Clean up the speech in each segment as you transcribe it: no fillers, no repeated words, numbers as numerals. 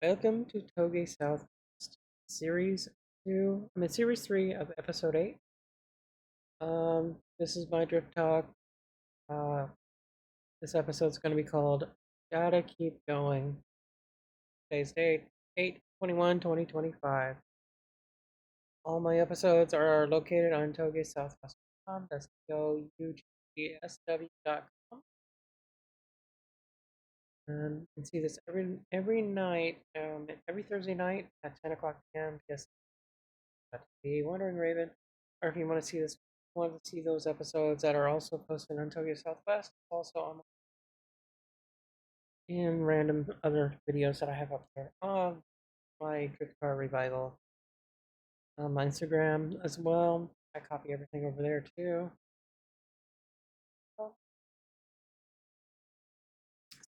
Welcome to Toge Southwest Series 2, Series 3 of Episode 8. This is my Drift Talk. Uh, this episode's going to be called Gotta Keep Going. Today's date, 8/21/2025. All my episodes are located on TougeSW.com. That's TougeSW.com. And you can see this every night, every Thursday night at 10 o'clock p.m. Yes, the Wandering Raven, or if you want to see those episodes that are also posted on Tokyo Southwest, also on in random other videos that I have up there on my Drift Car Revival on my Instagram as well. I copy everything over there too.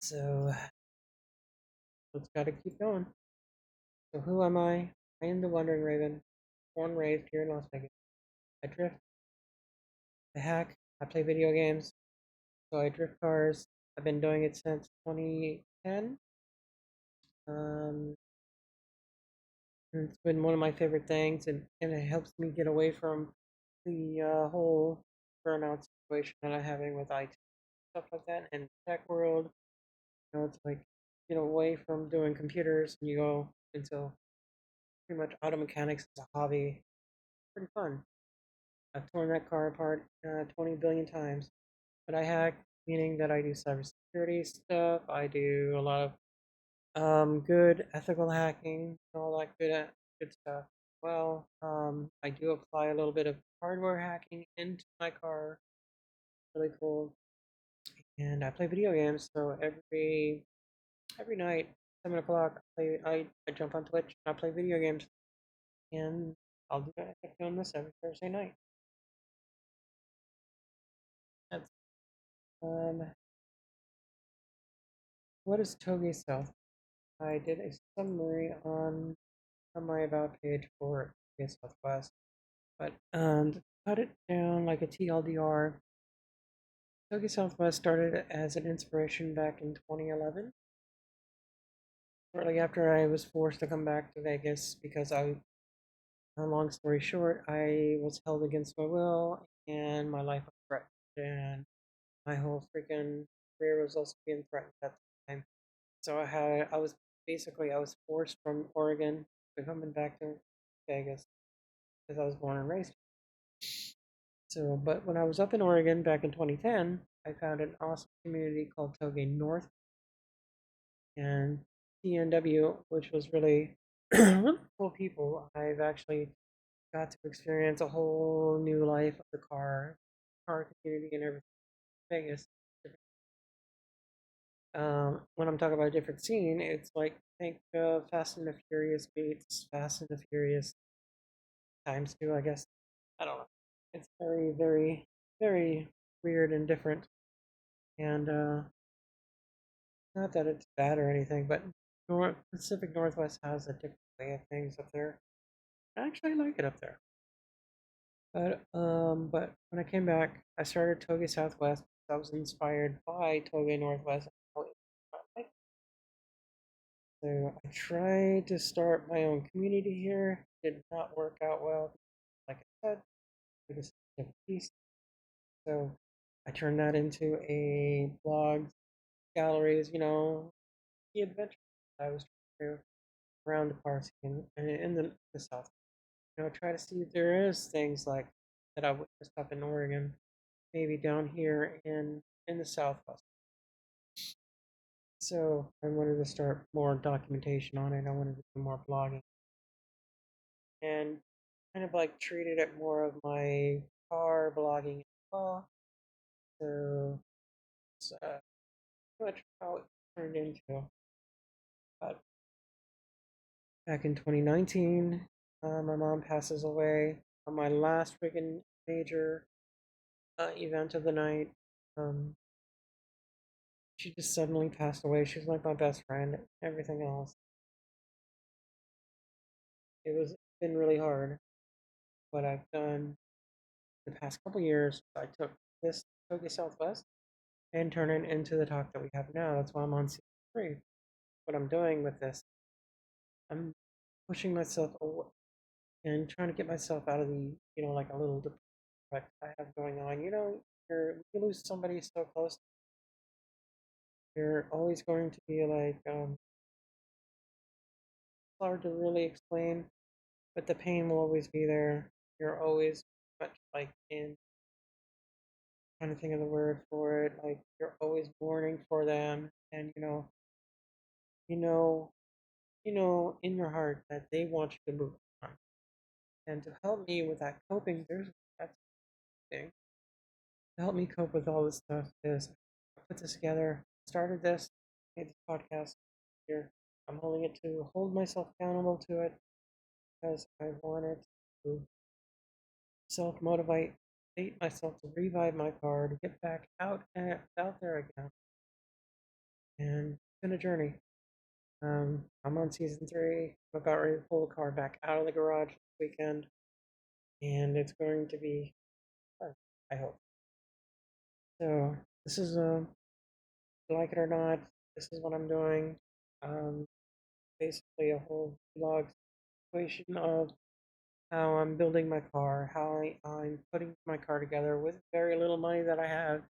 So let's gotta keep going. So who am I? I am the Wandering Raven, born and raised here in Las Vegas. I drift, I hack, I play video games, so I drift cars. I've been doing it since 2010. Um, it's been one of my favorite things, and it helps me get away from the whole burnout situation that I'm having with IT stuff like that and tech world. It's like get away from doing computers and you go into pretty much auto mechanics as a hobby. Pretty fun. I've torn that car apart 20 billion times, but I hack, meaning that I do cybersecurity stuff. I do a lot of good ethical hacking and all that good stuff. Well, I do apply a little bit of hardware hacking into my car. Really cool. And I play video games. So every night, 7 o'clock, I jump on Twitch and I play video games. And I'll do that. I'm doing this every Thursday night. That's um. What is Toge South? I did a summary on my about page for Toge Southwest. But to cut it down like a TLDR, Tokyo Southwest started as an inspiration back in 2011, shortly after I was forced to come back to Vegas because long story short, I was held against my will and my life was threatened, and my whole freaking career was also being threatened at the time. So I was forced from Oregon to coming back to Vegas because I was born and raised. So, but when I was up in Oregon back in 2010, I found an awesome community called Toge North and TNW, which was really, really cool people. I've actually got to experience a whole new life of the car community and everything. Vegas. When I'm talking about a different scene, it's like think Fast and the Furious meets Fast and the Furious times two, I guess. I don't know. It's very, very, very weird and different. And not that it's bad or anything, but Pacific Northwest has a different way of things up there. I actually like it up there. But when I came back, I started Toge Southwest. I was inspired by Toge Northwest. So I tried to start my own community here. Did not work out well, like I said, because of peace. So I turned that into a blog galleries, the adventure I was trying to do around the parts in the South. Try to see if there is things like that I witnessed up in Oregon, maybe down here in the Southwest. So I wanted to start more documentation on it. I wanted to do more blogging and kind of like treated it more of my car blogging as well. So it's pretty much how it turned into. But back in 2019, my mom passes away on my last freaking major event of the night. Um, she just suddenly passed away. She's like my best friend. Everything else, it's been really hard. What I've done the past couple years, I took this Tokyo Southwest and turned it into the talk that we have now. That's why I'm on season 3. What I'm doing with this I'm pushing myself away and trying to get myself out of the, like a little depression I have going on. You lose somebody so close, you're always going to be like, it's hard to really explain, but the pain will always be there. You're always much like in, trying to think of the word for it, like you're always mourning for them, and you know, in your heart that they want you to move on. And to help me with that coping, that's the thing. To help me cope with all this stuff is I put this together, started this, made this podcast here. I'm holding it to hold myself accountable to it because I wanted to self motivate myself to revive my car, to get back out there again. And it's been a journey. I'm on season 3. I'm about ready to pull the car back out of the garage this weekend, and it's going to be fun, I hope. So this is like it or not, this is what I'm doing. Um, Basically a whole vlog situation of how I'm building my car, how I'm putting my car together with very little money that I have,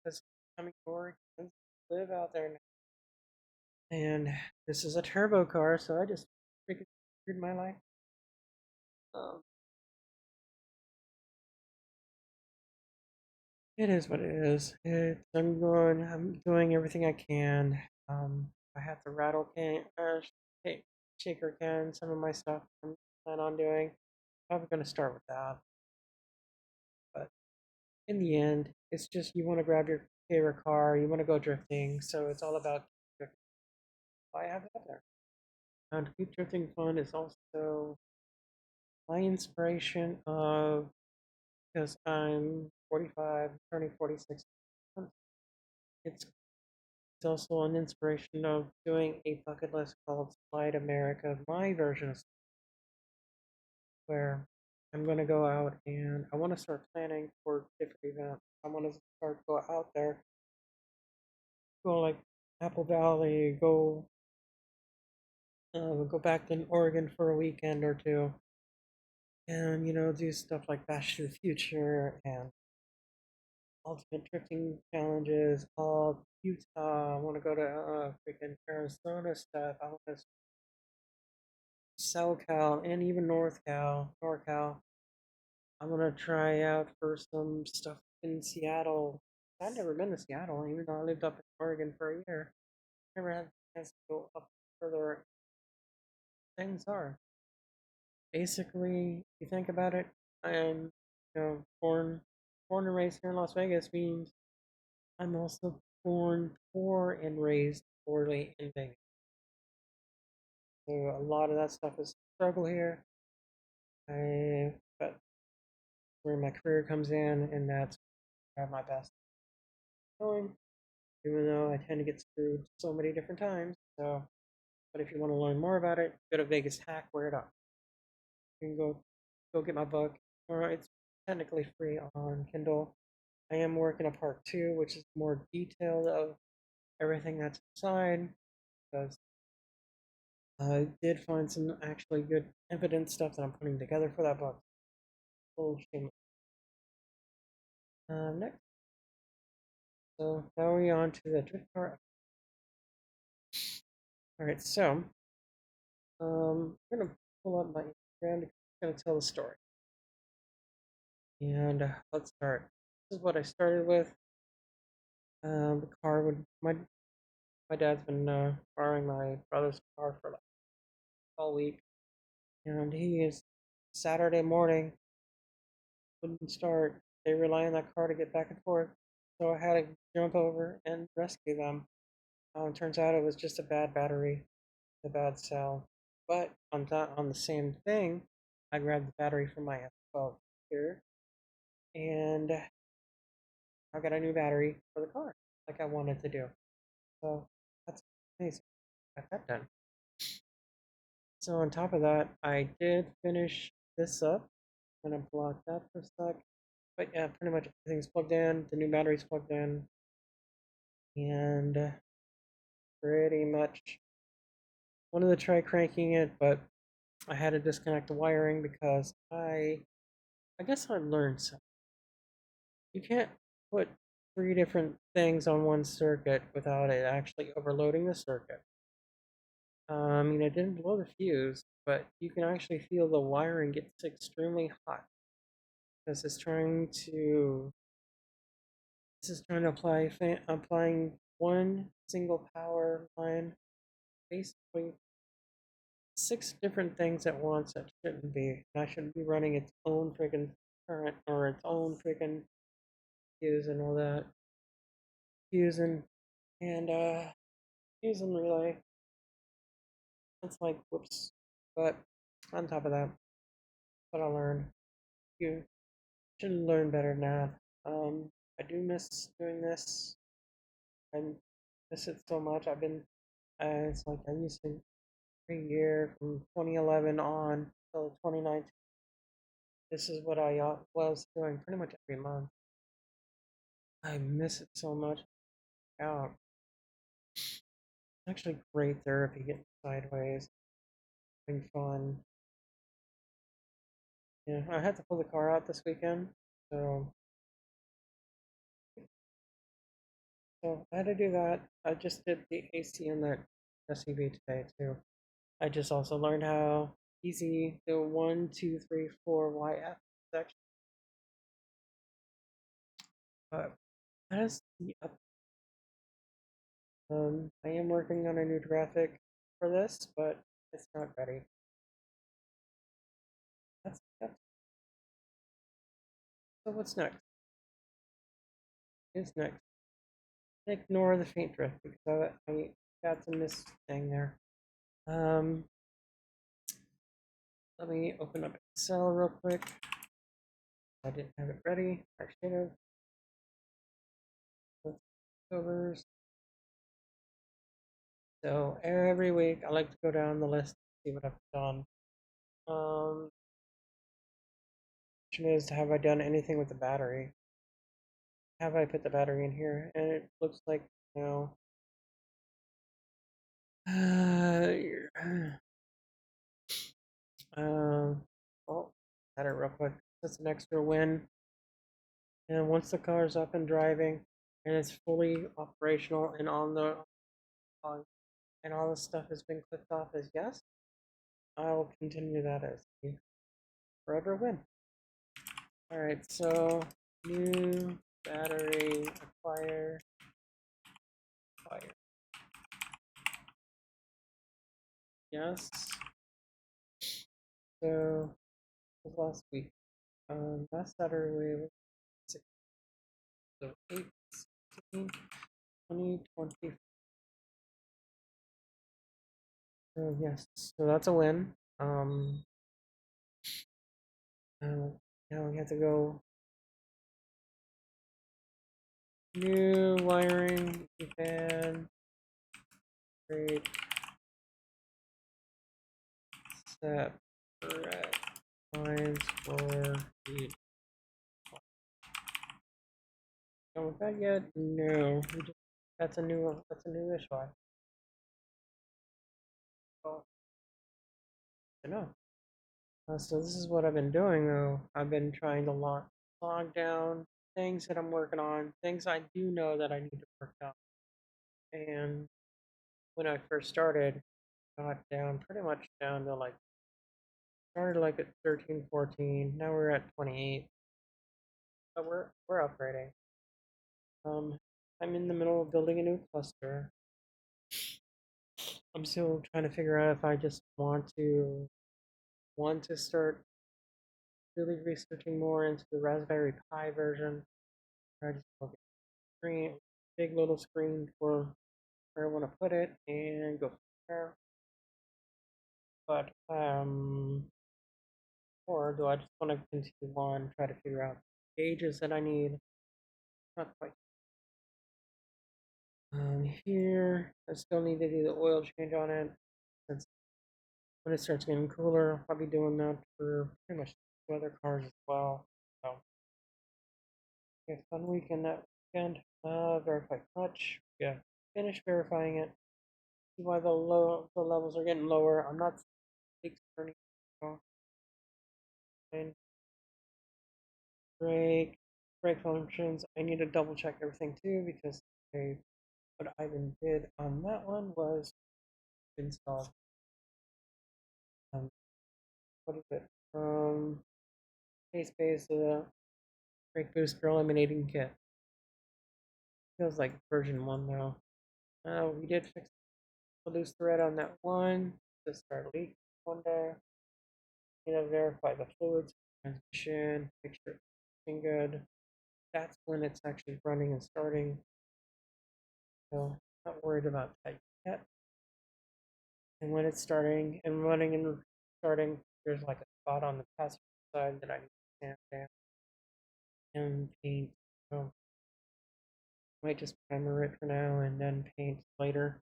because I'm coming to work and live out there now. And this is a turbo car, so I just freaking figured my life. Um, it is what it is. I'm doing everything I can. I have to shaker can, some of my stuff I'm plan on doing. I'm going to start with that. But in the end, it's just you want to grab your favorite car, you want to go drifting. So it's all about drifting. I have that there. And to keep drifting fun is also my inspiration of, because I'm 45, turning 46. It's it's also an inspiration of doing a bucket list called Slide America, my version of where I'm going to go out and I want to start planning for different events. I want to start go out there, go like Apple Valley, go back to Oregon for a weekend or two, and do stuff like Bash to the Future and Ultimate Drifting Challenges. All Utah. I want to go to freaking Arizona stuff. I want to SoCal and even NorCal. I'm gonna try out for some stuff in Seattle. I've never been to Seattle, even though I lived up in Oregon for a year. Never had a chance to go up further. Things are basically, if you think about it, I'm born and raised here in Las Vegas means I'm also born poor and raised poorly in Vegas. So a lot of that stuff is struggle here. But where my career comes in, and that's where I have my best going. Even though I tend to get screwed so many different times. So, but if you want to learn more about it, go to Vegas Hackware. You can go get my book. Or it's technically free on Kindle. I am working on part 2, which is more detailed of everything that's inside, because I did find some actually good evidence stuff that I'm putting together for that book. Oh, shame. Next, so now we're on to the drift car. All right, so I'm gonna pull up my Instagram. I'm gonna tell the story, and let's start. This is what I started with. The car would my dad's been borrowing my brother's car for like all week, and he is Saturday morning wouldn't start. They rely on that car to get back and forth, so I had to jump over and rescue them. Turns out it was just a bad battery, a bad cell. But on the same thing, I grabbed the battery from my S12 here, and I got a new battery for the car, like I wanted to do. So that's amazing. Got that done. So on top of that, I did finish this up. I'm gonna block that for a sec. But yeah, pretty much everything's plugged in. The new battery's plugged in, and pretty much wanted to try cranking it, but I had to disconnect the wiring because I guess I learned something. You can't put three different things on one circuit without it actually overloading the circuit. I mean, it didn't blow the fuse, but you can actually feel the wiring gets extremely hot because it's trying to applying one single power line, basically six different things at once that shouldn't be. And I shouldn't be running its own freaking current or its own freaking fuse and all that. Fusing and fusing relay. It's like whoops. But on top of that, what I learned, you should learn better than that. I do miss doing this. I miss it so much. It's like I used to every year from 2011 on till 2019. This is what I was doing pretty much every month. I miss it so much. Yeah, it's actually great therapy getting sideways, having fun. Yeah, I had to pull the car out this weekend, so I had to do that. I just did the AC in that SUV today too. I just also learned how easy the 1, 2, 3, 4 YF section. But that is the up. I am working on a new graphic for this, but it's not ready. That's so what's next? What's next? Ignore the faint drift because I got some this thing there. Um, Let me open up Excel real quick. I didn't have it ready. I should have. Overs. So every week I like to go down the list, see what I've done. Question is, have I done anything with the battery? Have I put the battery in here? And it looks like no. Oh, had it real quick. That's an extra win. And once the car is up and driving, and it's fully operational, and and all the stuff has been clicked off as yes, I will continue that as a forever win. All right, so new battery acquire. Yes. So it was last week. Last Saturday was 6, so 8, 16, 20, 20. So yes, so that's a win. Now we have to go new wiring, fan, create, separate lines for each. Done with that yet? No. That's a new issue. Oh, I know. So this is what I've been doing though. I've been trying to log down things that I'm working on, things I do know that I need to work on. And when I first started, got down pretty much down to like started like at 13, 14. Now we're at 28. But we're upgrading. I'm in the middle of building a new cluster. I'm still trying to figure out if I just want to start really researching more into the Raspberry Pi version. Or I just look at screen, big little screen for where I want to put it and go from there. But or do I just want to continue on, try to figure out gauges that I need? Not quite. Here I still need to do the oil change on it. Since when it starts getting cooler, I'll be doing that for pretty much other cars as well. So, okay, fun weekend that weekend. Verify clutch. Yeah, finish verifying it. see why the levels are getting lower. I'm not turning. So, and break break functions. I need to double check everything too because what Ivan did on that one was install um, what is it? Space break booster eliminating kit. Feels like version 1 now. We did fix the loose thread on that one. Just start leak one day. Verify the fluids, transmission, make sure it's working good. That's when it's actually running and starting. So not worried about that yet. And when it's starting and running and starting, there's like a spot on the passenger side that I need to sand down and paint. So I might just primer it for now and then paint later.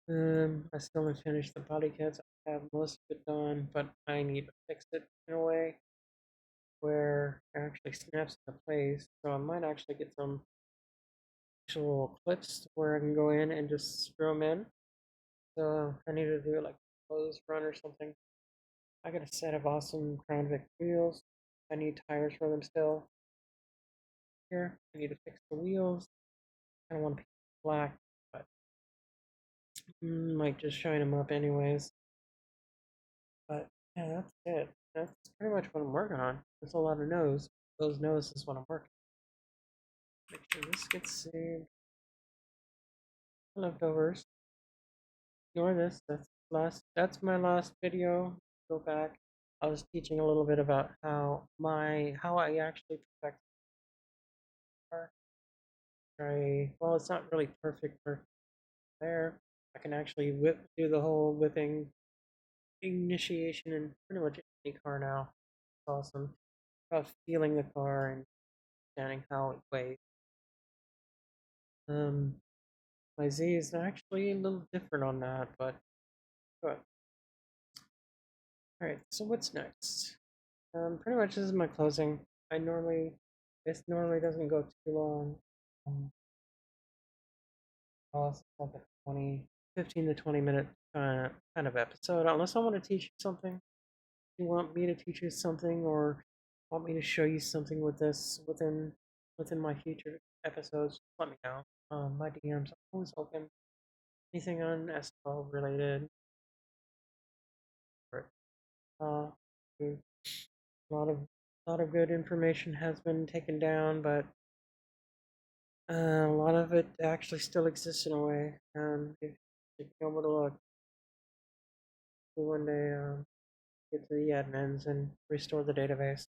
I still haven't finished the body kits. I have most of it done, but I need to fix it in a way where it actually snaps into place. So I might actually get some actual clips where I can go in and just screw them in. So I need to do like a clothes run or something. I got a set of awesome Crown Vic wheels. I need tires for them still. Here, I need to fix the wheels. I don't want to paint black, but might just shine them up anyways. But yeah, that's it. That's pretty much what I'm working on. There's a lot of nose. Those nose is what I'm working on. Make sure this gets saved. Leftovers. Ignore this. That's my last video. Go back. I was teaching a little bit about how I actually perfect the car. Well, it's not really perfect there. I can actually do the whole whipping initiation in pretty much any car now. It's awesome. About feeling the car and understanding how it weighs. Um, my Z is actually a little different on that, but good. All right, so what's next? Pretty much this is my closing. This normally doesn't go too long. It's like a 15 to 20 minute kind of episode, unless I want to teach you something. You want me to teach you something, or want me to show you something with this within my future episodes? Let me know. My DMs are always open. Anything on S12 related. Uh, a lot of good information has been taken down, but a lot of it actually still exists in a way. If you be able to look one day, get to the admins and restore the database.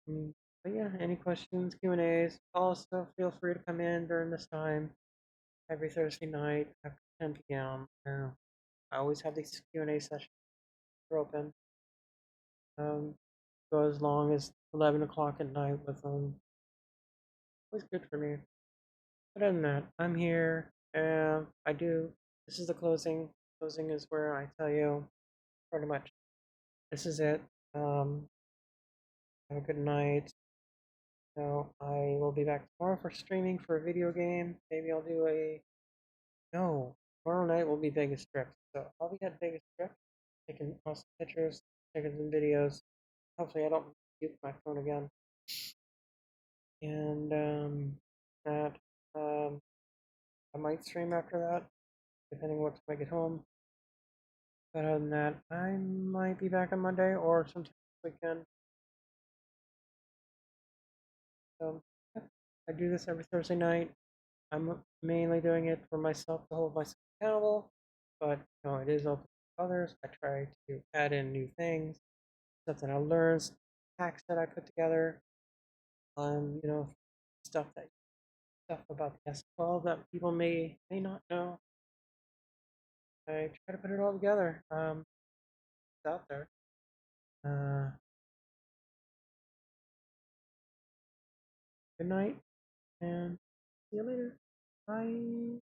But yeah, any questions, Q&As, also feel free to come in during this time every Thursday night after 10 p.m. I always have these Q&A sessions open. Go as long as 11 o'clock at night with them. Always good for me. Other than that, I'm here. This is the closing. Closing is where I tell you pretty much this is it. Have a good night. So I will be back tomorrow for streaming for a video game. Maybe I'll do no, tomorrow night will be Vegas Strip. So I'll be at Vegas Strip, taking awesome pictures, taking some videos. Hopefully I don't use my phone again. And that I might stream after that, depending on what time I get home. But other than that, I might be back on Monday or sometime this weekend. So yeah, I do this every Thursday night. I'm mainly doing it for myself to hold myself accountable, but it is open to others. I try to add in new things, stuff that I learned, hacks that I put together, um, you know, stuff about the S12 that people may not know. I try to put it all together. It's out there. Uh, Good night and see you later. Bye.